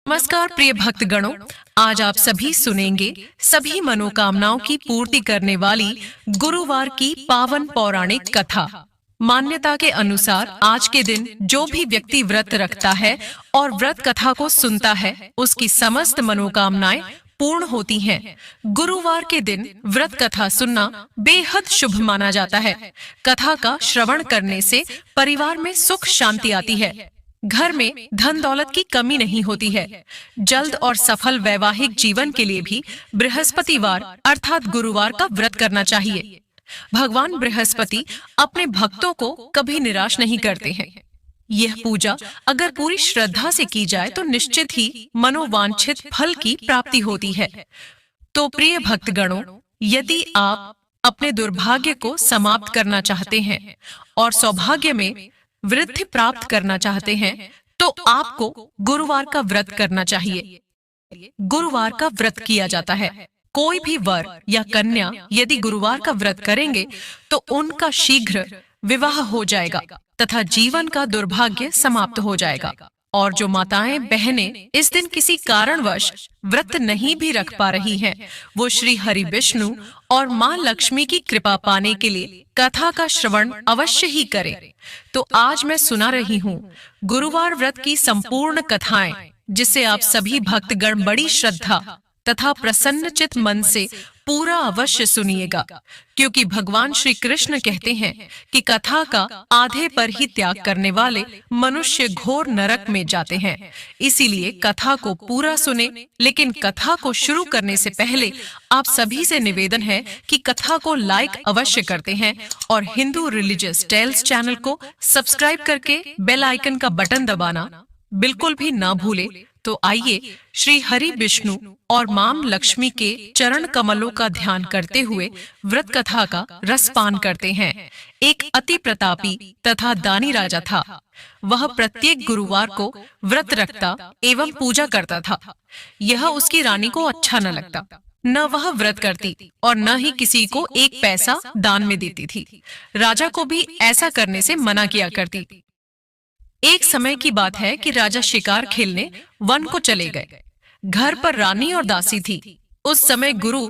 नमस्कार प्रिय भक्तगणों, आज आप सभी सुनेंगे सभी मनोकामनाओं की पूर्ति करने वाली गुरुवार की पावन पौराणिक कथा। मान्यता के अनुसार आज के दिन जो भी व्यक्ति व्रत रखता है और व्रत कथा को सुनता है, उसकी समस्त मनोकामनाएं पूर्ण होती हैं। गुरुवार के दिन व्रत कथा सुनना बेहद शुभ माना जाता है। कथा का श्रवण करने से परिवार में सुख शांति आती है, घर में धन दौलत की कमी नहीं होती है। जल्द और सफल वैवाहिक जीवन के लिए भी बृहस्पतिवार अर्थात गुरुवार का व्रत करना चाहिए। भगवान बृहस्पति अपने भक्तों को कभी निराश नहीं करते हैं। यह पूजा अगर पूरी श्रद्धा से की जाए तो निश्चित ही मनोवांछित फल की प्राप्ति होती है। तो प्रिय भक्तगणों, यदि आप अपने दुर्भाग्य को समाप्त करना चाहते हैं और सौभाग्य में वृद्धि प्राप्त करना चाहते हैं, तो आपको गुरुवार का व्रत करना चाहिए। गुरुवार का व्रत किया जाता है। कोई भी वर या कन्या यदि गुरुवार का व्रत करेंगे तो उनका शीघ्र विवाह हो जाएगा तथा जीवन का दुर्भाग्य समाप्त हो जाएगा। और जो माताएं बहनें इस दिन किसी कारणवश व्रत नहीं भी रख पा रही हैं, वो श्री हरि विष्णु और माँ लक्ष्मी की कृपा पाने के लिए कथा का श्रवण अवश्य ही करें। तो आज मैं सुना रही हूँ गुरुवार व्रत की संपूर्ण कथाएं, जिसे आप सभी भक्तगण बड़ी श्रद्धा तथा प्रसन्नचित मन से पूरा अवश्य सुनिएगा, क्योंकि भगवान श्री कृष्ण कहते हैं कि कथा का आधे पर ही त्याग करने वाले मनुष्य घोर नरक में जाते हैं। इसीलिए कथा को पूरा सुने। लेकिन कथा को शुरू करने से पहले आप सभी से निवेदन है कि कथा को लाइक अवश्य करते हैं और हिंदू रिलीजियस टेल्स चैनल को सब्सक्राइब करके बेल आइकन का बटन दबाना बिल्कुल भी ना भूले। तो आइए श्री हरि विष्णु और मां लक्ष्मी के चरण कमलों का ध्यान करते हुए व्रत कथा का रसपान करते हैं। एक अति प्रतापी तथा दानी राजा था। वह प्रत्येक गुरुवार को व्रत रखता एवं पूजा करता था। यह उसकी रानी को अच्छा न लगता। न वह व्रत करती और न ही किसी को एक पैसा दान में देती थी। राजा को भी ऐसा करने से मना किया करती। एक समय की बात है कि राजा शिकार खेलने वन को चले गए। घर पर रानी और दासी थी। उस समय गुरु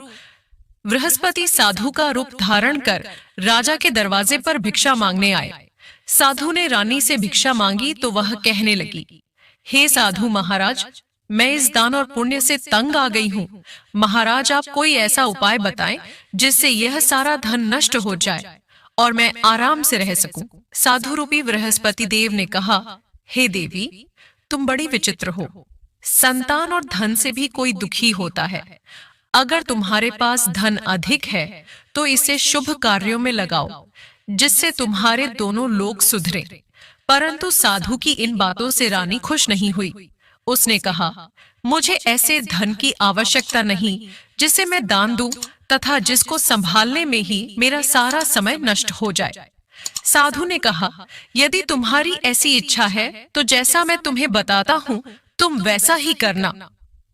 बृहस्पति साधु का रूप धारण कर राजा के दरवाजे पर भिक्षा मांगने आए। साधु ने रानी से भिक्षा मांगी तो वह कहने लगी, हे साधु महाराज, मैं इस दान और पुण्य से तंग आ गई हूँ। महाराज, आप कोई ऐसा उपाय बताएं जिससे यह सारा धन नष्ट हो जाए और मैं आराम से रह सकूं। साधु रूपी बृहस्पति देव ने कहा, हे देवी, तुम बड़ी विचित्र हो। संतान और धन से भी कोई दुखी होता है। अगर तुम्हारे पास धन अधिक है तो इसे शुभ कार्यों में लगाओ, जिससे तुम्हारे दोनों लोग सुधरे। परंतु साधु की इन बातों से रानी खुश नहीं हुई। उसने कहा, मुझे ऐसे धन की आवश्यकता नहीं जिसे मैं दान दूं तथा जिसको संभालने में ही मेरा सारा समय नष्ट हो जाए। साधु ने कहा, यदि तुम्हारी ऐसी इच्छा है तो जैसा मैं तुम्हें बताता हूँ तुम वैसा ही करना।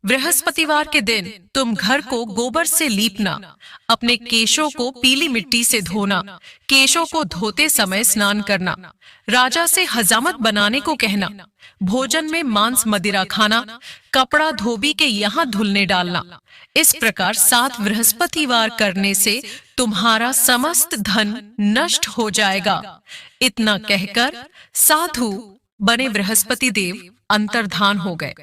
बृहस्पतिवार के दिन तुम घर को गोबर से लीपना, अपने केशों को पीली मिट्टी से धोना, केशों को धोते समय स्नान करना, राजा से हजामत बनाने को कहना, भोजन में मांस मदिरा खाना, कपड़ा धोबी के यहाँ धुलने डालना। इस प्रकार 7 बृहस्पतिवार करने से तुम्हारा समस्त धन नष्ट हो जाएगा। इतना कहकर साधु बने बृहस्पति देव अंतर्धान हो गए।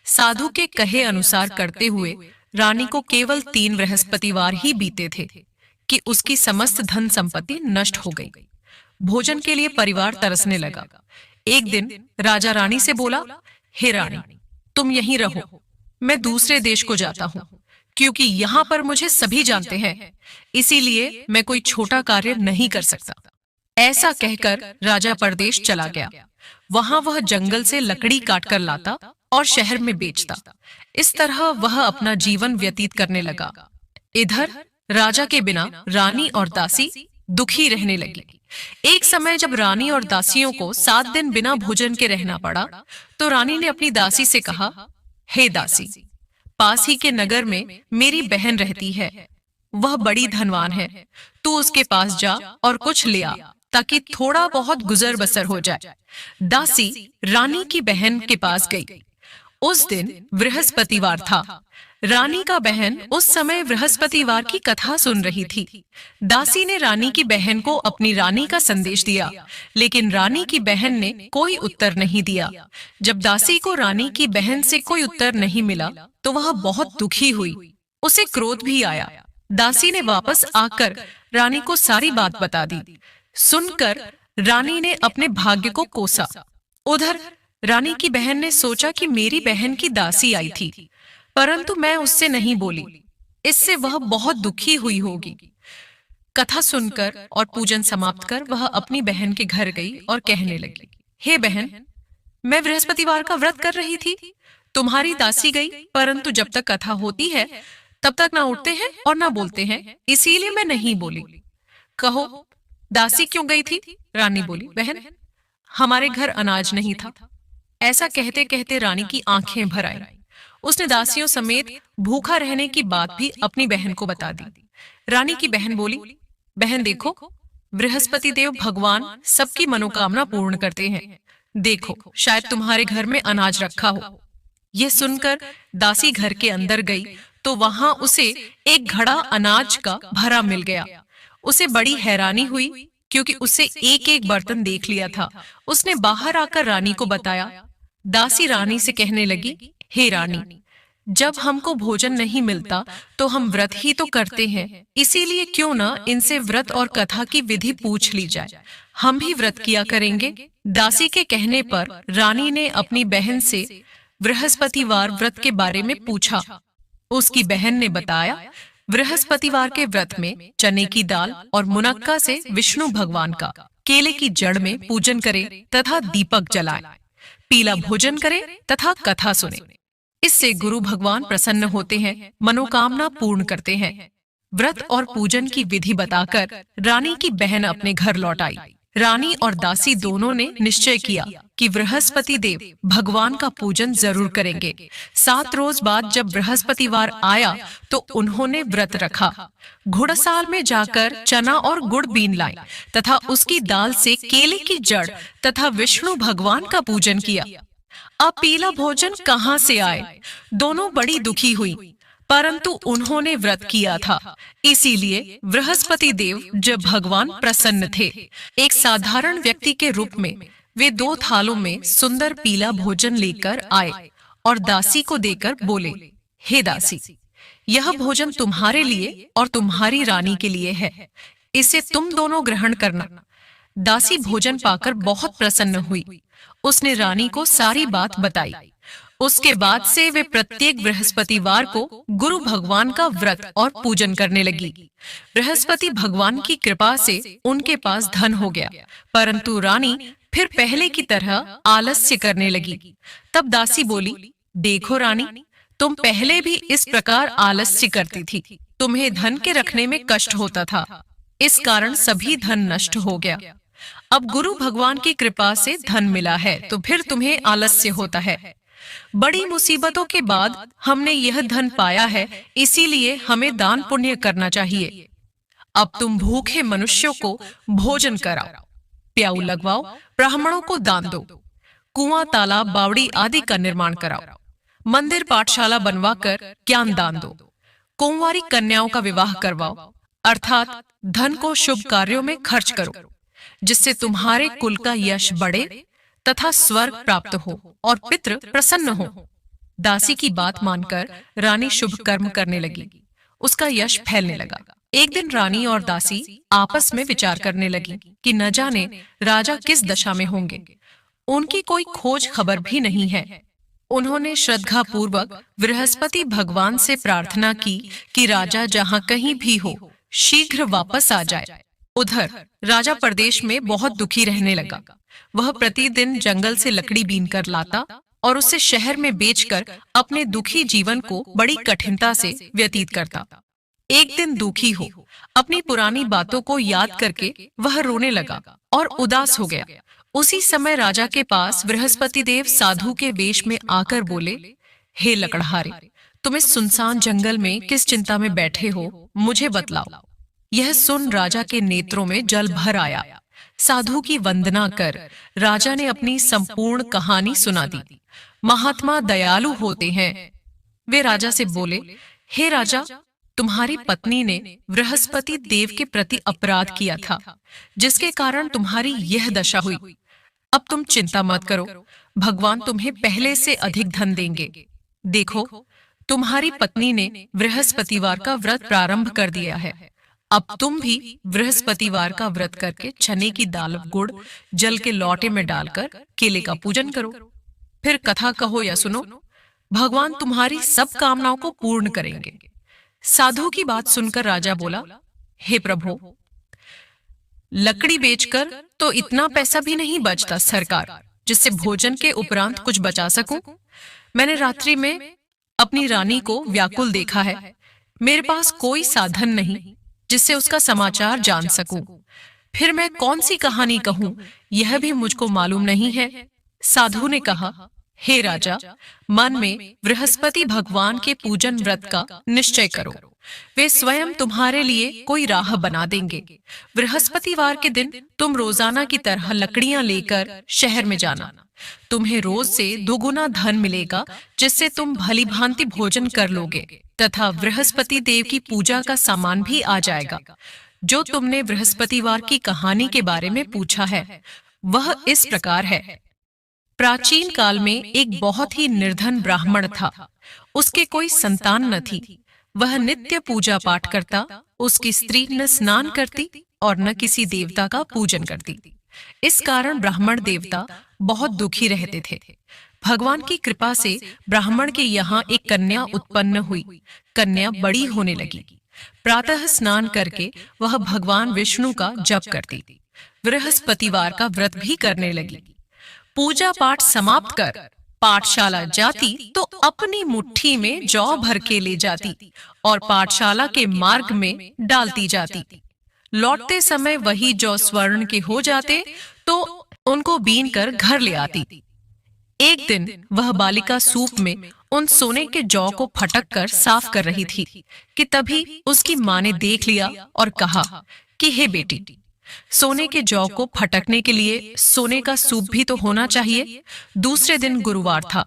साधु के कहे अनुसार करते हुए रानी को केवल 3 बृहस्पतिवार ही बीते थे कि उसकी समस्त धन संपत्ति नष्ट हो गई। भोजन के लिए परिवार तरसने लगा। एक दिन राजा रानी से बोला, हे रानी, तुम यहीं रहो, मैं दूसरे देश को जाता हूँ, क्योंकि यहाँ पर मुझे सभी जानते हैं, इसीलिए मैं कोई छोटा कार्य नहीं कर सकता। ऐसा कहकर राजा परदेश चला गया। वहां वह जंगल से लकड़ी काट कर लाता और शहर में बेचता। इस तरह वह अपना जीवन व्यतीत करने लगा। इधर राजा के बिना रानी और दासी दुखी रहने लगी। एक समय जब रानी और दासियों को 7 दिन बिना भोजन के रहना पड़ा तो रानी ने अपनी दासी से कहा, हे दासी, पास ही के नगर में मेरी बहन रहती है। वह बड़ी धनवान है। तू उसके पास जा और कुछ ले आ, ताकि थोड़ा बहुत गुजर बसर हो जाए। दासी रानी की बहन के पास गई। उस दिन बृहस्पतिवार था। रानी का बहन उस समय बृहस्पतिवार की कथा सुन रही थी। दासी ने रानी की बहन को अपनी रानी का संदेश दिया, लेकिन रानी की बहन ने कोई उत्तर नहीं दिया। जब दासी को रानी की बहन से कोई उत्तर नहीं मिला तो वह बहुत दुखी हुई। उसे क्रोध भी आया। दासी ने वापस आकर रानी को सारी बात बता दी। सुनकर रानी ने अपने भाग्य को कोसा। उधर रानी की बहन ने सोचा कि मेरी बहन की दासी आई थी, परंतु मैं उससे नहीं बोली, इससे वह बहुत दुखी हुई होगी। कथा सुनकर और पूजन समाप्त कर वह अपनी बहन के घर गई और कहने लगी, हे बहन, मैं बृहस्पतिवार का व्रत कर रही थी। तुम्हारी दासी गई, परंतु जब तक कथा होती है तब तक ना उठते हैं और ना बोलते हैं, इसीलिए मैं नहीं बोली। कहो, दासी क्यों गई थी? रानी बोली, बहन, हमारे घर अनाज नहीं था। ऐसा कहते कहते रानी की आंखें भर आईं। उसने दासियों समेत भूखा रहने की बात भी अपनी बहन को बता दी। रानी की बहन बोली, बहन देखो, बृहस्पति देव भगवान सबकी मनोकामना पूर्ण करते हैं। देखो, शायद तुम्हारे घर में अनाज रखा हो। यह सुनकर दासी घर के अंदर गई तो वहां उसे एक घड़ा अनाज का भरा मिल गया। उसे बड़ी हैरानी हुई, क्योंकि उसे एक एक बर्तन देख लिया था। उसने बाहर आकर रानी को बताया। दासी रानी से कहने लगी, हे रानी, जब हमको भोजन नहीं मिलता तो हम व्रत ही तो करते हैं, इसीलिए क्यों ना इनसे व्रत और कथा की विधि पूछ ली जाए, हम भी व्रत किया करेंगे। दासी के कहने पर रानी ने अपनी बहन से बृहस्पतिवार व्रत के बारे में पूछा। उसकी बहन ने बताया, बृहस्पतिवार के व्रत में चने की दाल और मुनक्का से विष्णु भगवान का, केले की जड़ में पूजन करें तथा दीपक जलाएं, पीला भोजन करें तथा कथा सुने। इससे गुरु भगवान प्रसन्न होते हैं, मनोकामना पूर्ण करते हैं। व्रत और पूजन की विधि बताकर रानी की बहन अपने घर लौट आई। रानी और दासी दोनों ने निश्चय किया कि बृहस्पति देव भगवान का पूजन जरूर करेंगे। 7 रोज बाद जब बृहस्पतिवार आया तो उन्होंने व्रत रखा। घुड़साल में जाकर चना और गुड़ बीन लाई तथा उसकी दाल से केले की जड़ तथा विष्णु भगवान का पूजन किया। अब पीला भोजन कहाँ से आए? दोनों बड़ी दुखी हुई, परंतु उन्होंने व्रत किया था, इसीलिए बृहस्पति देव जब भगवान प्रसन्न थे। एक साधारण व्यक्ति के रूप में वे 2 थालों में सुंदर पीला भोजन लेकर आए और दासी को देकर बोले, हे दासी, यह भोजन तुम्हारे लिए और तुम्हारी रानी के लिए है, इसे तुम दोनों ग्रहण करना। दासी भोजन पाकर बहुत प्रसन्न हुई। उसने रानी को सारी बात बताई। उसके बाद से वे प्रत्येक बृहस्पतिवार को गुरु भगवान का व्रत और पूजन करने लगी। बृहस्पति भगवान की कृपा से उनके पास धन हो गया, परंतु रानी फिर पहले की तरह आलस्य करने लगी। तब दासी बोली, देखो रानी, तुम पहले भी इस प्रकार आलस्य करती थी, तुम्हें धन के रखने में कष्ट होता था, इस कारण सभी धन नष्ट हो गया। अब गुरु भगवान की कृपा से धन मिला है तो फिर तुम्हें आलस्य होता है। बड़ी मुसीबतों के बाद हमने यह धन पाया है, इसीलिए हमें दान पुण्य करना चाहिए। अब तुम भूखे मनुष्यों को भोजन कराओ, प्याऊ लगवाओ, ब्राह्मणों को दान दो, कुआं, तालाब, बावड़ी आदि का निर्माण कराओ, मंदिर पाठशाला बनवाकर ज्ञान दान दो, कुंवारी कन्याओं का विवाह करवाओ, अर्थात धन को शुभ कार्यों में खर्च करो, जिससे तुम्हारे कुल का यश बढ़े तथा स्वर्ग प्राप्त हो और पितृ प्रसन्न हो। दासी की बात मानकर रानी शुभ कर्म करने लगी। उसका यश फैलने लगा। एक दिन रानी और दासी आपस में विचार करने लगी कि न जाने राजा किस दशा में होंगे। उनकी कोई खोज खबर भी नहीं है। उन्होंने श्रद्धा पूर्वक बृहस्पति भगवान से प्रार्थना की कि राजा जहाँ कहीं भी हो शीघ्र वापस आ जाए। उधर राजा प्रदेश में बहुत दुखी रहने लगा। वह प्रतिदिन जंगल से लकड़ी बीन कर लाता और उसे शहर में बेचकर अपने दुखी जीवन को बड़ी कठिनता से व्यतीत करता। एक दिन दुखी हो अपनी पुरानी बातों को याद करके वह रोने लगा और उदास हो गया। उसी समय राजा के पास बृहस्पति देव साधु के वेश में आकर बोले, हे लकड़हारे, तुम इस सुनसान जंगल में किस चिंता में बैठे हो, मुझे बतलाओ। यह सुन राजा के नेत्रों में जल भर आया। साधु की वंदना कर राजा ने अपनी संपूर्ण कहानी सुना दी। महात्मा दयालु होते हैं। वे राजा से बोले, हे राजा, तुम्हारी पत्नी ने बृहस्पति देव के प्रति अपराध किया था, जिसके कारण तुम्हारी यह दशा हुई। अब तुम चिंता मत करो, भगवान तुम्हें पहले से अधिक धन देंगे। देखो, तुम्हारी पत्नी ने बृहस्पतिवार का व्रत प्रारंभ कर दिया है। अब तुम भी बृहस्पतिवार का व्रत करके चने की दाल, गुड़, जल के लोटे में डालकर केले का पूजन करो। फिर कथा कहो या सुनो, भगवान तुम्हारी सब कामनाओं को पूर्ण करेंगे। साधु की बात सुनकर राजा बोला, हे प्रभु, लकड़ी बेचकर तो इतना पैसा भी नहीं बचता सरकार, जिससे भोजन के उपरांत कुछ बचा सकूं। मैंने रात्रि में अपनी रानी को व्याकुल देखा है। मेरे पास कोई साधन नहीं जिससे उसका समाचार जान सकूं। फिर मैं कौन सी कहानी कहूं, यह भी मुझको मालूम नहीं है। साधु ने कहा, हे राजा, मन में बृहस्पति भगवान के पूजन व्रत का निश्चय करो। वे स्वयं तुम्हारे लिए कोई राह बना देंगे। बृहस्पतिवार के दिन तुम रोजाना की तरह लकड़ियां लेकर शहर में जाना। तुम्हें रोज से दोगुना धन मिलेगा, जिससे तुम भली भांति भोजन कर लोगे तथा बृहस्पति देव की पूजा का सामान भी आ जाएगा। जो तुमने बृहस्पतिवार की कहानी के बारे में पूछा है, वह इस प्रकार है। प्राचीन काल में एक बहुत ही निर्धन ब्राह्मण था। उसके कोई संतान न थी। वह नित्य पूजा पाठ करता। उसकी स्त्री न स्नान करती और न किसी देवता का पूजन करती। इस कारण ब्राह्मण देवता बहुत दुखी रहते थे। भगवान की कृपा से ब्राह्मण के यहाँ एक कन्या उत्पन्न हुई। कन्या बड़ी होने लगी। प्रातः स्नान करके वह भगवान विष्णु का जप करती। बृहस्पतिवार का व्रत भी करने लगी। पूजा पाठ समाप्त कर पाठशाला जाती तो अपनी मुट्ठी में जौ भर के ले जाती और पाठशाला के मार्ग में डालती जाती। लौटते समय वही जौ स्वर्ण के हो जाते तो उनको बीन कर घर ले आती। एक दिन वह बालिका सूप में उन सोने के जौ को फटक कर साफ कर रही थी कि तभी उसकी माँ ने देख लिया और कहा कि हे बेटी, सोने के जौ को फटकने के लिए सोने का सूप भी तो होना चाहिए। दूसरे दिन गुरुवार था।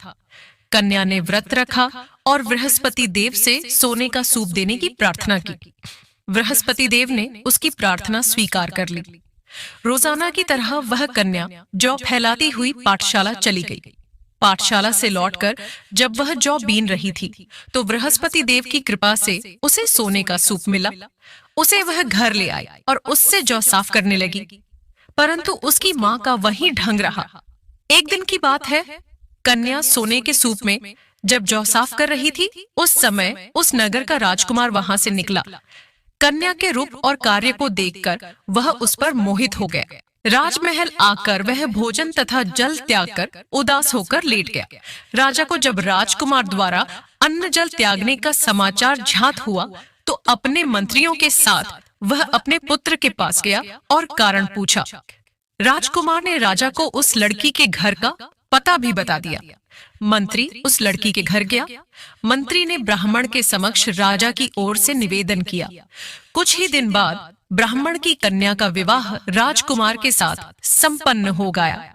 कन्या ने व्रत रखा और बृहस्पति देव से सोने का सूप देने की प्रार्थना की। बृहस्पति देव ने उसकी प्रार्थना स्वीकार कर ली। रोजाना की तरह वह कन्या जौ फैलाती हुई पाठशाला चली गई। पाठशाला से लौटकर जब वह जौ बीन रही थी तो बृहस्पति देव की कृपा से उसे सोने का सूप मिला। उसे वह घर ले आई और उससे जौ साफ करने लगी, परंतु उसकी माँ का वही ढंग रहा। एक दिन की बात है, कन्या सोने के सूप में जब जौ साफ कर रही थी, उस समय उस नगर का राजकुमार वहां से निकला। कन्या के रूप और कार्य को देखकर वह उस पर मोहित हो गया। राजमहल आकर वह भोजन तथा जल त्याग कर उदास होकर लेट गया। राजा को जब राजकुमार द्वारा अन्न जल त्यागने का समाचार ज्ञात हुआ तो अपने मंत्रियों के साथ वह अपने पुत्र के पास गया और कारण पूछा। राजकुमार ने राजा को उस लड़की के घर का पता भी बता दिया। मंत्री उस लड़की के घर गया। मंत्री ने ब्राह्मण के समक्ष राजा की ओर से निवेदन किया। कुछ ही दिन बाद ब्राह्मण की कन्या का विवाह राजकुमार के साथ संपन्न हो गया।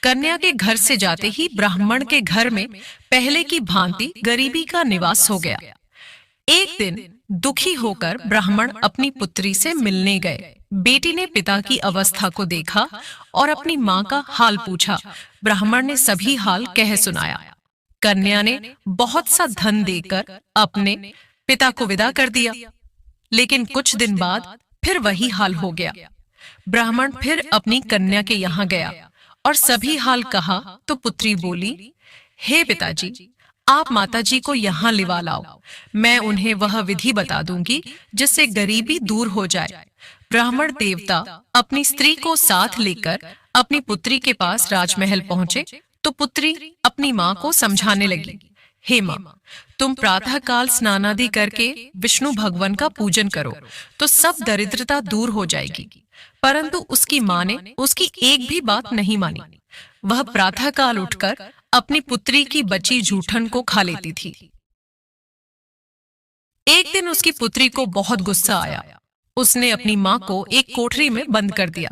कन्या के घर से जाते ही ब्राह्मण के घर में पहले की भांति गरीबी का निवास हो गया। एक दिन दुखी होकर ब्राह्मण अपनी पुत्री से मिलने गए। बेटी ने पिता की अवस्था को देखा और अपनी माँ का हाल पूछा। ब्राह्मण ने सभी हाल कह सुनाया। कन्या ने बहुत सा धन देकर अपने पिता को विदा कर दिया, लेकिन कुछ दिन बाद फिर वही हाल हो गया। ब्राह्मण फिर अपनी कन्या के यहाँ गया और सभी हाल कहा तो पुत्री बोली, हे पिताजी, आप माताजी को यहाँ लिवा लाओ। मैं उन्हें वह विधि बता दूंगी जिससे गरीबी दूर हो जाए। ब्राह्मण देवता अपनी स्त्री को साथ लेकर अपनी पुत्री के पास राजमहल पहुंचे तो पुत्री अपनी माँ को समझाने लगी, हे माँ, तुम प्रातः काल स्नानादि करके विष्णु भगवान का पूजन करो तो सब दरिद्रता दूर हो जाएगी। परंतु उसकी माँ ने उसकी एक भी बात नहीं मानी। वह प्रातः काल उठकर अपनी पुत्री की बची जूठन को खा लेती थी। एक दिन उसकी पुत्री को बहुत गुस्सा आया। उसने अपनी माँ को एक कोठरी में बंद कर दिया।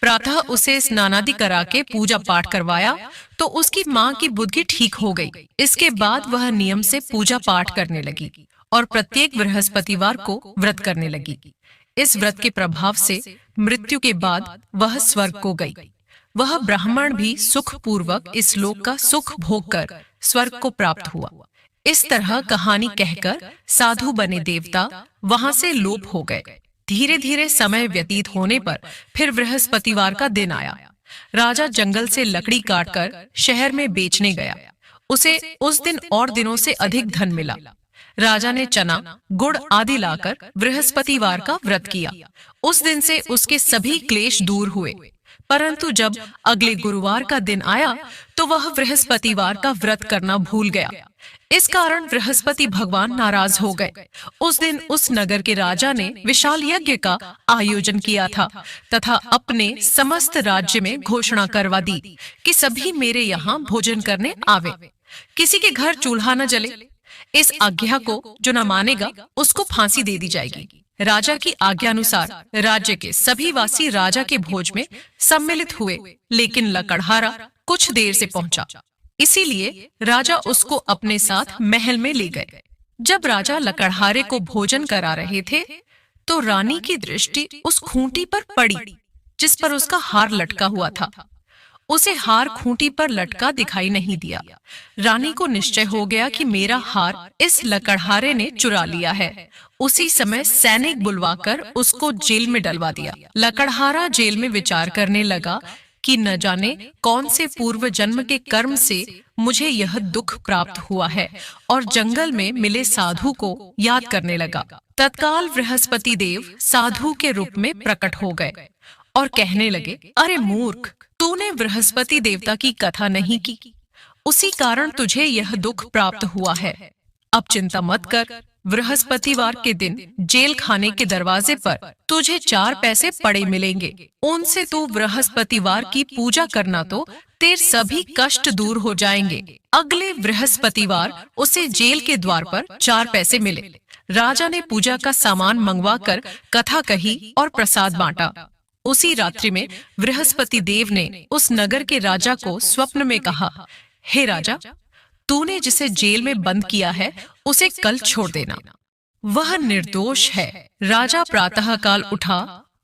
प्रातः उसे स्नानादि करा के पूजा पाठ करवाया तो उसकी माँ की बुद्धि ठीक हो गई। इसके बाद वह नियम से पूजा पाठ करने लगी और प्रत्येक बृहस्पतिवार को व्रत करने लगी। इस व्रत के प्रभाव से मृत्यु के बाद वह स्वर्ग को गई। वह ब्राह्मण भी सुख पूर्वक इस लोक का सुख भोग कर स्वर्ग को प्राप्त हुआ। इस तरह कहानी कहकर साधु बने देवता वहां से लोप हो गए। धीरे धीरे समय व्यतीत होने पर फिर बृहस्पतिवार का दिन आया। राजा जंगल से लकड़ी काटकर शहर में बेचने गया। उसे उस दिन और दिनों से अधिक धन मिला। राजा ने चना, गुड़ आदि लाकर बृहस्पतिवार का व्रत किया। उस दिन से उसके सभी क्लेश दूर हुए। परंतु जब अगले गुरुवार का दिन आया तो वह बृहस्पतिवार का व्रत करना भूल गया। इस कारण बृहस्पति भगवान नाराज हो गए। उस दिन उस नगर के राजा ने विशाल यज्ञ का आयोजन किया था तथा अपने समस्त राज्य में घोषणा करवा दी कि सभी मेरे यहाँ भोजन करने आवे, किसी के घर चूल्हा न जले। इस आज्ञा को जो न मानेगा उसको फांसी दे दी जाएगी। राजा की आज्ञानुसार राज्य के सभी वासी राजा के भोज में सम्मिलित हुए, लेकिन लकड़हारा कुछ देर से पहुंचा, इसीलिए राजा उसको अपने साथ महल में ले गए। जब राजा लकड़हारे को भोजन करा रहे थे तो रानी की दृष्टि उस खूंटी पर पड़ी जिस पर उसका हार लटका हुआ था। उसे हार खूंटी पर लटका दिखाई नहीं दिया। रानी को निश्चय हो गया कि मेरा हार इस लकड़हारे ने चुरा लिया है। उसी समय सैनिक बुलवाकर उसको जेल में डलवा दिया। लकड़हारा जेल में विचार करने लगा कि न जाने कौन से पूर्व जन्म के कर्म से मुझे यह दुख प्राप्त हुआ है, और जंगल में मिले साधु को याद करने लगा। तत्काल बृहस्पति देव साधु के रूप में प्रकट हो गए और कहने लगे, अरे मूर्ख, तूने बृहस्पति देवता की कथा नहीं की, उसी कारण तुझे यह दुख प्राप्त हुआ है। अब चिंता मत कर, बृहस्पतिवार के दिन जेल खाने के दरवाजे पर तुझे 4 पैसे पड़े मिलेंगे। उनसे तू बृहस्पतिवार की पूजा करना तो तेरे सभी कष्ट दूर हो जाएंगे। अगले बृहस्पतिवार उसे जेल के द्वार पर 4 पैसे मिले। राजा ने पूजा का सामान मंगवाकर कथा कही और प्रसाद बांटा। उसी रात्रि में बृहस्पति देव ने उस नगर के राजा को स्वप्न में कहा, हे राजा, तूने जिसे जेल में बंद किया है उसे कल छोड़ देना, वह निर्दोष है। राजा प्रातःकाल उठा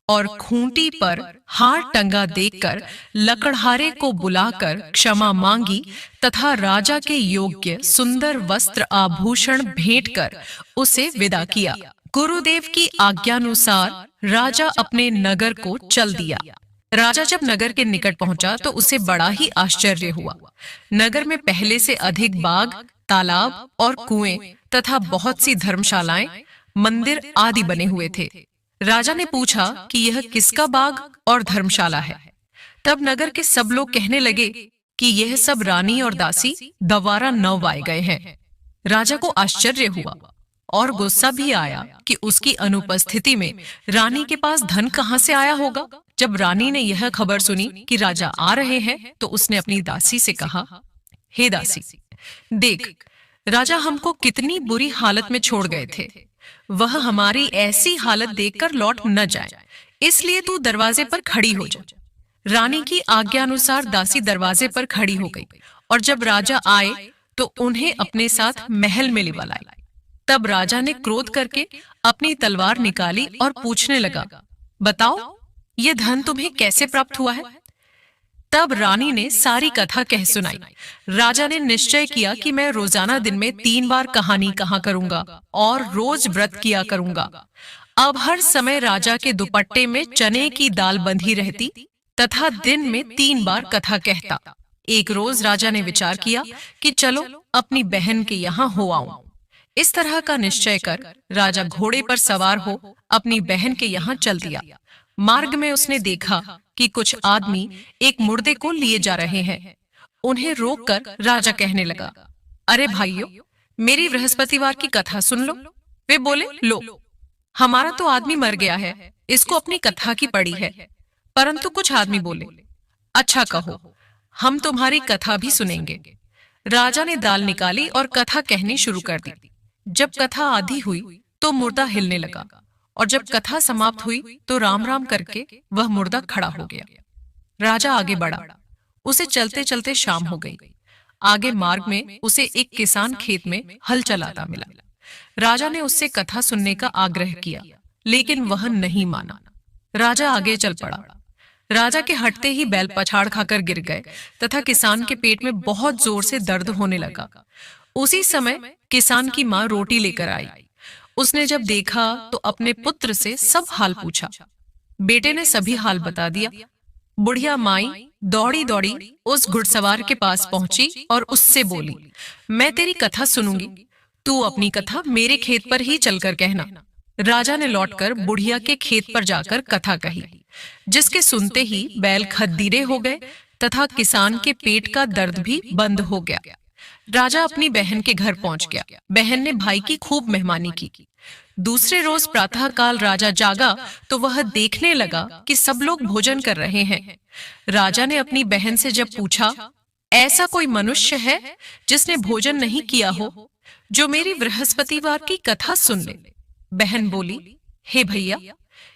और खूंटी पर हार टंगा देखकर लकड़हारे को बुलाकर क्षमा मांगी तथा राजा के योग्य सुंदर वस्त्र आभूषण भेंट कर उसे विदा किया। गुरुदेव की आज्ञानुसार राजा अपने नगर को चल दिया। राजा जब नगर के निकट पहुंचा तो उसे बड़ा ही आश्चर्य हुआ। नगर में पहले से अधिक बाग, तालाब और कुएं तथा बहुत सी धर्मशालाएं, मंदिर आदि बने हुए थे। राजा ने पूछा कि यह किसका बाग और धर्मशाला है। तब नगर के सब लोग कहने लगे कि यह सब रानी और दासी द्वारा नवाए गए हैं। राजा को आश्चर्य हुआ और गुस्सा भी आया कि उसकी अनुपस्थिति में रानी के पास धन कहां से आया होगा। जब रानी ने यह खबर सुनी कि राजा आ रहे हैं तो उसने अपनी दासी से कहा, हे दासी, देख, राजा हमको कितनी बुरी हालत में छोड़ गए थे। वह हमारी ऐसी हालत देखकर लौट न जाए, इसलिए तू दरवाजे पर खड़ी हो जा। रानी की आज्ञानुसार दासी दरवाजे पर खड़ी हो गई और जब राजा आए तो उन्हें अपने साथ महल में लिवा लाई। तब राजा ने क्रोध करके अपनी तलवार निकाली और पूछने लगा, बताओ, यह धन तुम्हें कैसे प्राप्त हुआ है? तब रानी ने सारी कथा कह सुनाई। राजा ने निश्चय किया कि मैं रोजाना दिन में 3 बार कहानी कहा करूंगा और रोज व्रत किया करूंगा। अब हर समय राजा के दुपट्टे में चने की दाल बंधी रहती तथा दिन में 3 बार कथा कहता। एक रोज राजा ने विचार किया कि चलो अपनी बहन के यहाँ हो आऊं। इस तरह का निश्चय कर राजा घोड़े पर सवार हो अपनी बहन के यहाँ चल दिया। मार्ग में उसने देखा कि कुछ आदमी एक मुर्दे को लिए जा रहे हैं। उन्हें रोककर राजा कहने लगा, अरे भाइयों, मेरी बृहस्पतिवार की कथा सुन लो। वे बोले, लो, हमारा तो आदमी मर गया है, इसको अपनी कथा की पड़ी है। परंतु कुछ आदमी बोले, अच्छा कहो, हम तुम्हारी कथा भी सुनेंगे। राजा ने दाल निकाली और कथा कहनी शुरू कर दी। जब कथा आधी हुई तो मुर्दा हिलने लगा और जब कथा समाप्त हुई तो राम राम करके वह मुर्दा खड़ा हो गया। राजा आगे बढ़ा। उसे चलते चलते शाम हो गई। आगे मार्ग में उसे एक किसान खेत में हल चलाता मिला। राजा ने उससे कथा सुनने का आग्रह किया, लेकिन वह नहीं माना। राजा आगे चल पड़ा। राजा के हटते ही बैल पछाड़ खाकर गिर गए तथा किसान के पेट में बहुत जोर से दर्द होने लगा। उसी समय किसान की माँ रोटी लेकर आई। उसने जब देखा तो अपने पुत्र से सब हाल पूछा। बेटे ने सभी हाल बता दिया। बुढ़िया माई दौड़ी दौड़ी उस घुड़सवार के पास पहुंची और उससे बोली, मैं तेरी कथा सुनूंगी, तू अपनी कथा मेरे खेत पर ही चलकर कहना। राजा ने लौटकर बुढ़िया के खेत पर जाकर कथा कही, जिसके सुनते ही बैल खद्दीरे हो गए तथा किसान के पेट का दर्द भी बंद हो गया। राजा अपनी बहन के घर पहुंच गया। बहन ने भाई की खूब मेहमानी की। दूसरे रोज प्रातःकाल राजा जागा तो वह देखने लगा कि सब लोग भोजन कर रहे हैं। राजा ने अपनी बहन से जब पूछा, ऐसा कोई मनुष्य है जिसने भोजन नहीं किया हो, जो मेरी बृहस्पतिवार की कथा सुन ले? बहन बोली, हे भैया,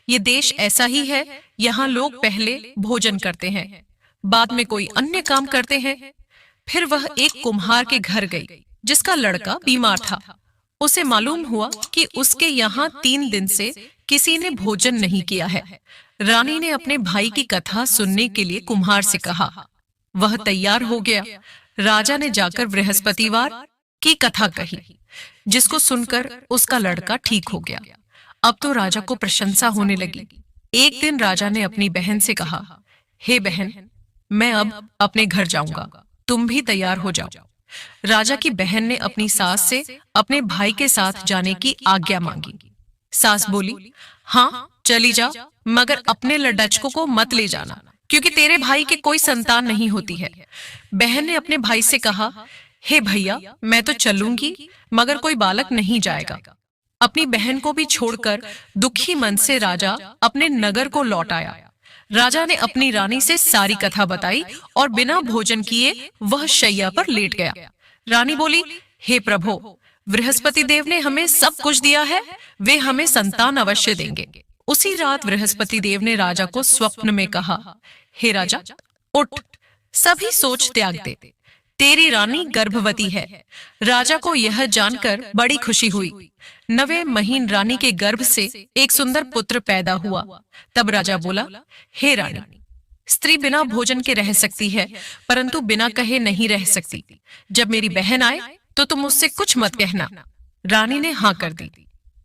ये देश ऐसा ही है, यहाँ लोग पहले भोजन करते हैं, बाद में कोई अन्य काम करते हैं। फिर वह एक कुम्हार के घर गई, जिसका लड़का बीमार था। उसे मालूम हुआ कि उसके यहाँ 3 दिन से किसी ने भोजन नहीं किया है। रानी ने अपने भाई की कथा सुनने के लिए कुम्हार से कहा। वह तैयार हो गया। राजा ने जाकर बृहस्पतिवार की कथा कही, जिसको सुनकर उसका लड़का ठीक हो गया। अब तो राजा को प्रशंसा होने लगी। एक दिन राजा ने अपनी बहन से कहा, हे बहन, मैं अब अपने घर जाऊंगा, तुम भी तैयार हो जाओ। राजा की बहन ने अपनी सास से अपने भाई के साथ जाने की आज्ञा मांगी। सास बोली, हाँ चली जा, मगर अपने लड़चकों को मत ले जाना, क्योंकि तेरे भाई के कोई संतान नहीं होती है। बहन ने अपने भाई से कहा, हे भैया, मैं तो चलूंगी, मगर कोई बालक नहीं जाएगा। अपनी बहन को भी छोड़कर दुखी मन से राजा अपने नगर को लौट आया। राजा ने अपनी रानी से सारी कथा बताई और बिना भोजन किए वह शैया पर लेट गया। रानी बोली, हे प्रभु, बृहस्पति देव ने हमें सब कुछ दिया है, वे हमें संतान अवश्य देंगे। उसी रात बृहस्पति देव ने राजा को स्वप्न में कहा, हे राजा, उठ, सभी सोच त्याग दे, तेरी रानी गर्भवती है। राजा को यह जानकर बड़ी खुशी हुई। 9वें महीन रानी के गर्भ से एक सुंदर पुत्र पैदा हुआ। तब राजा बोला, हे रानी, स्त्री बिना भोजन के रह सकती है, परंतु बिना कहे नहीं रह सकती। जब मेरी बहन आए तो तुम उससे कुछ मत कहना। रानी ने हाँ कर दी।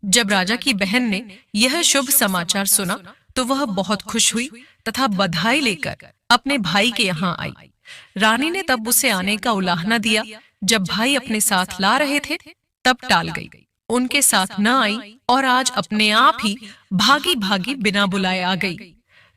जब राजा की बहन ने यह शुभ समाचार सुना तो वह बहुत खुश हुई तथा बधाई लेकर अपने भाई के यहाँ आई। रानी ने तब उसे आने का उलाहना दिया। जब भाई अपने साथ ला रहे थे तब टाल गई, उनके साथ न आई और आज अपने आप ही भागी भागी बिना बुलाए आ गई।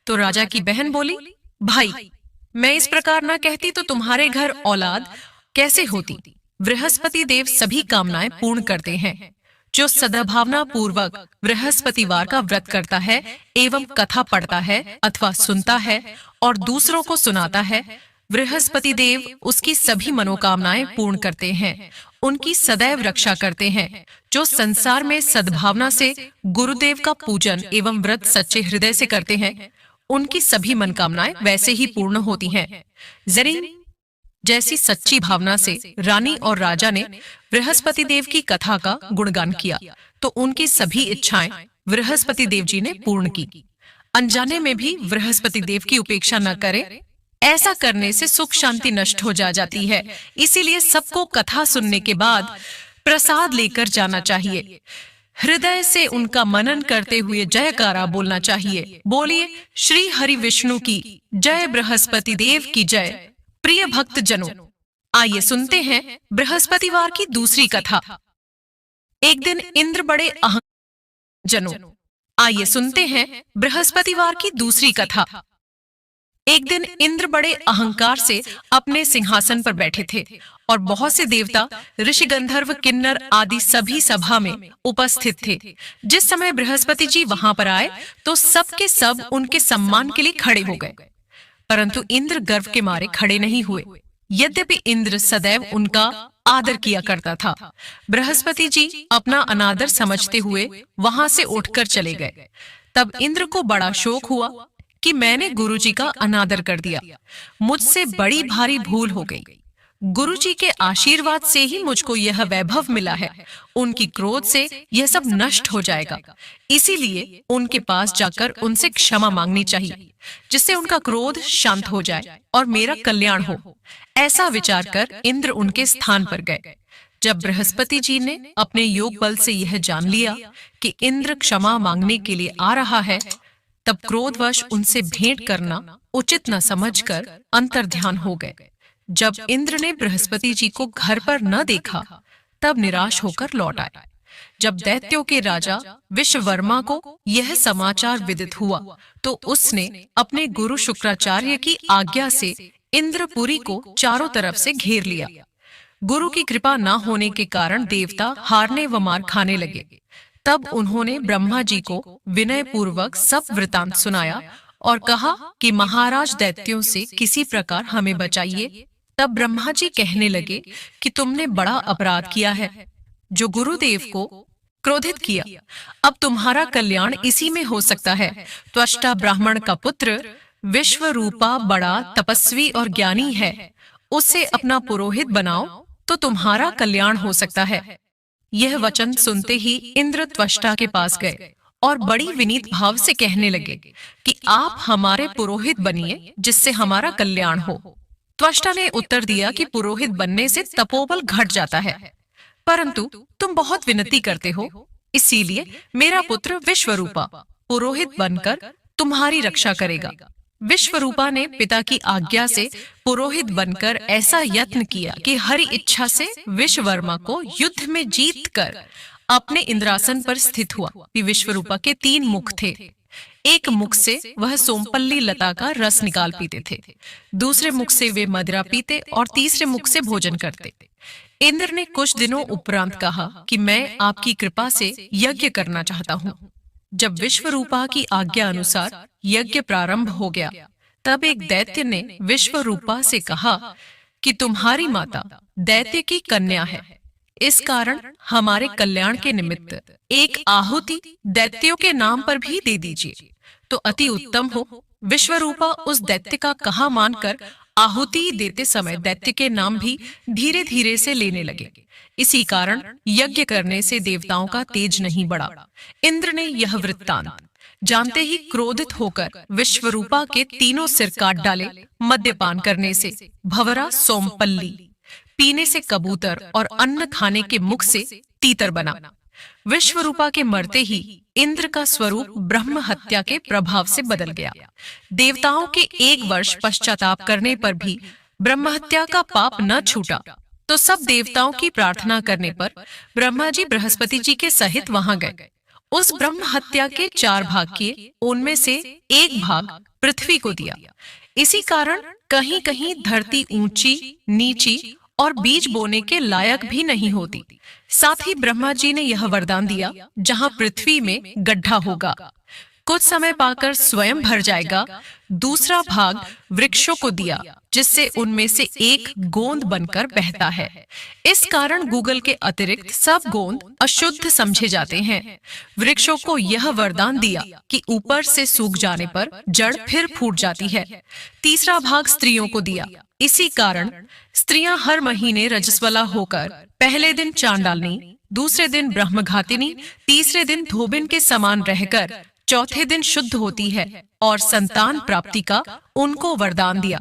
तो राजा की बहन बोली, भाई, मैं इस प्रकार न कहती तो तुम्हारे घर औलाद कैसे होती? बृहस्पति देव सभी कामनाएं पूर्ण करते हैं। जो सद्भावना पूर्वक बृहस्पतिवार का व्रत करता है एवं कथा पढ़ता है अथवा सुनता है और दूसरों को सुनाता है, बृहस्पति देव उसकी सभी मनोकामनाएं पूर्ण करते हैं, उनकी सदैव रक्षा करते हैं। जो संसार में सद्भावना से गुरुदेव का पूजन एवं व्रत सच्चे हृदय से करते हैं, उनकी सभी मनोकामनाएं वैसे ही पूर्ण होती हैं। जरीन जैसी सच्ची भावना से रानी और राजा ने बृहस्पति देव की कथा का गुणगान किया तो उनकी सभी इच्छाएं बृहस्पति देव जी ने पूर्ण की। अनजाने में भी बृहस्पति देव की उपेक्षा न करें, ऐसा करने से सुख शांति नष्ट हो जाती है। इसीलिए सबको कथा सुनने के बाद प्रसाद लेकर जाना चाहिए। हृदय से उनका मनन करते हुए जयकारा बोलना चाहिए। बोलिए श्री हरि विष्णु की जय, बृहस्पति देव की जय। प्रिय भक्त जनों, आइए सुनते हैं बृहस्पतिवार की दूसरी कथा। एक दिन इंद्र बड़े जनों, आइए सुनते हैं बृहस्पतिवार की दूसरी कथा। एक दिन इंद्र बड़े अहंकार से अपने सिंहासन पर बैठे थे और बहुत से देवता, ऋषि, गंधर्व, किन्नर आदि सभी सभा में उपस्थित थे। जिस समय बृहस्पति जी वहां पर आए तो सबके सब उनके सम्मान के लिए खड़े हो गए, परंतु इंद्र गर्व के मारे खड़े नहीं हुए। यद्यपि इंद्र सदैव उनका आदर किया करता था। बृहस्पति जी अपना अनादर समझते हुए वहां से उठकर चले गए। तब इंद्र को बड़ा शोक हुआ कि मैंने गुरुजी का अनादर कर दिया, मुझसे बड़ी भारी भूल हो गई। गुरुजी के आशीर्वाद से ही मुझको यह वैभव मिला है, उनकी क्रोध से यह सब नष्ट हो जाएगा। इसीलिए उनके पास जाकर उनसे क्षमा मांगनी चाहिए, जिससे उनका क्रोध शांत हो जाए और मेरा कल्याण हो। ऐसा विचार कर इंद्र उनके स्थान पर गए। जब बृहस्पति जी ने अपने योग बल से यह जान लिया कि इंद्र क्षमा मांगने के लिए आ रहा है, तब क्रोधवश उनसे भेंट करना उचित न समझकर अंतर्ध्यान हो गए। जब इंद्र ने बृहस्पति जी को घर पर न देखा, तब निराश होकर लौट आए। जब दैत्यों के राजा विश्ववर्मा को यह समाचार विदित हुआ, तो उसने अपने गुरु शुक्राचार्य की आज्ञा से इंद्रपुरी को चारों तरफ से घेर लिया। गुरु की कृपा न होने के कारण देवता हारने व मार खाने लगे। तब उन्होंने ब्रह्मा जी को विनय पूर्वक सब वृतांत सुनाया और कहा कि महाराज दैत्यों से किसी प्रकार हमें बचाइए। तब ब्रह्मा जी कहने लगे कि तुमने बड़ा अपराध किया है, जो गुरुदेव को क्रोधित किया। अब तुम्हारा कल्याण इसी में हो सकता है। त्वष्टा ब्राह्मण का पुत्र विश्वरूपा बड़ा तपस्वी और ज्ञानी है, उसे अपना पुरोहित बनाओ तो तुम्हारा कल्याण हो सकता है। यह वचन सुनते ही इंद्र त्वष्टा के पास गए और बड़ी विनीत भाव से कहने लगे कि आप हमारे पुरोहित बनिए, जिससे हमारा कल्याण हो। त्वष्टा ने उत्तर दिया कि पुरोहित बनने से तपोबल घट जाता है, परंतु तुम बहुत विनती करते हो, इसीलिए मेरा पुत्र विश्वरूपा पुरोहित बनकर तुम्हारी रक्षा करेगा। विश्वरूपा ने पिता की आज्ञा से पुरोहित बनकर ऐसा यत्न किया कि हरि इच्छा से विश्ववर्मा को युद्ध में जीत कर अपने इंद्रासन पर स्थित हुआ। विश्वरूपा के 3 मुख थे। एक मुख से वह सोमपल्ली लता का रस निकाल पीते थे, दूसरे मुख से वे मदिरा पीते और तीसरे मुख से भोजन करते। इंद्र ने कुछ दिनों उपरांत कहा कि मैं आपकी कृपा से यज्ञ करना चाहता हूँ। जब विश्वरूपा की आज्ञा अनुसार यज्ञ प्रारंभ हो गया, तब एक दैत्य ने विश्वरूपा से कहा कि तुम्हारी माता दैत्य की कन्या है, इस कारण हमारे कल्याण के निमित्त एक आहुति दैत्यों के नाम पर भी दे दीजिए तो अति उत्तम हो। विश्वरूपा उस दैत्य का कहा मानकर आहुति देते समय दैत्य के नाम भी धीरे धीरे से लेने लगे। इसी कारण यज्ञ करने से देवताओं का तेज नहीं बढ़ा। इंद्र ने यह वृत्तांत जानते ही क्रोधित होकर विश्वरूपा के 3 सिर काट डाले। मद्यपान करने से भंवरा सोमपल्ली, पीने से कबूतर और अन्न खाने के मुख से तीतर बना। विश्वरूपा के मरते ही इंद्र का स्वरूप ब्रह्म हत्या के प्रभाव से बदल गया। देवताओं के 1 वर्ष पश्चाताप करने पर भी ब्रह्म हत्या का पाप न छूटा, तो सब देवताओं की प्रार्थना करने पर ब्रह्मा जी बृहस्पति जी के सहित वहां गए। उस ब्रह्म हत्या के 4 भाग किए, उनमें से 1 भाग पृथ्वी को दिया। इसी कारण कहीं कहीं धरती ऊंची, नीची और बीज बोने के लायक भी नहीं होती। साथ ही ब्रह्मा जी ने यह वरदान दिया, जहां पृथ्वी में गड्ढा होगा, कुछ समय पाकर स्वयं भर जाएगा। दूसरा भाग वृक्षों को दिया, जिससे उनमें से एक गोंद बनकर बहता है। इस कारण गूगल के अतिरिक्त सब गोंद अशुद्ध समझे जाते हैं। वृक्षों को यह वरदान दिया कि ऊपर से सूख जाने पर जड़ फिर फूट जाती है। तीसरा भाग स्त्रियों को दिया। इसी कारण स्त्रियां हर महीने रजस्वला होकर पहले दिन चांडालनी, दूसरे दिन ब्रह्मघातिनी, तीसरे दिन धोबिन के समान रहकर चौथे दिन शुद्ध होती है और संतान प्राप्ति का उनको वरदान दिया।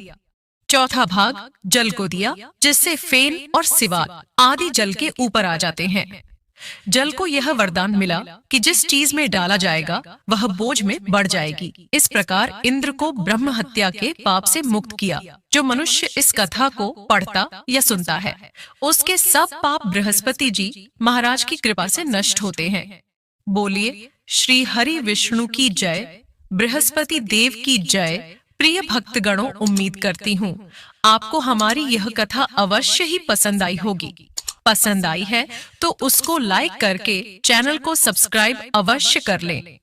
चौथा भाग जल को दिया, जिससे फेन और सिवाल आदि जल के ऊपर आ जाते हैं। जल को यह वरदान मिला कि जिस चीज में डाला जाएगा वह बोझ में बढ़ जाएगी। इस प्रकार इंद्र को ब्रह्म हत्या के पाप से मुक्त किया। जो मनुष्य इस कथा को पढ़ता या सुनता है, उसके सब पाप बृहस्पति जी महाराज की कृपा से नष्ट होते हैं। बोलिए श्री हरि विष्णु की जय, बृहस्पति देव की जय। प्रिय भक्तगणों, उम्मीद करती हूँ आपको हमारी यह कथा अवश्य ही पसंद आई होगी। पसंद आई है तो उसको लाइक करके चैनल को सब्सक्राइब अवश्य कर लें।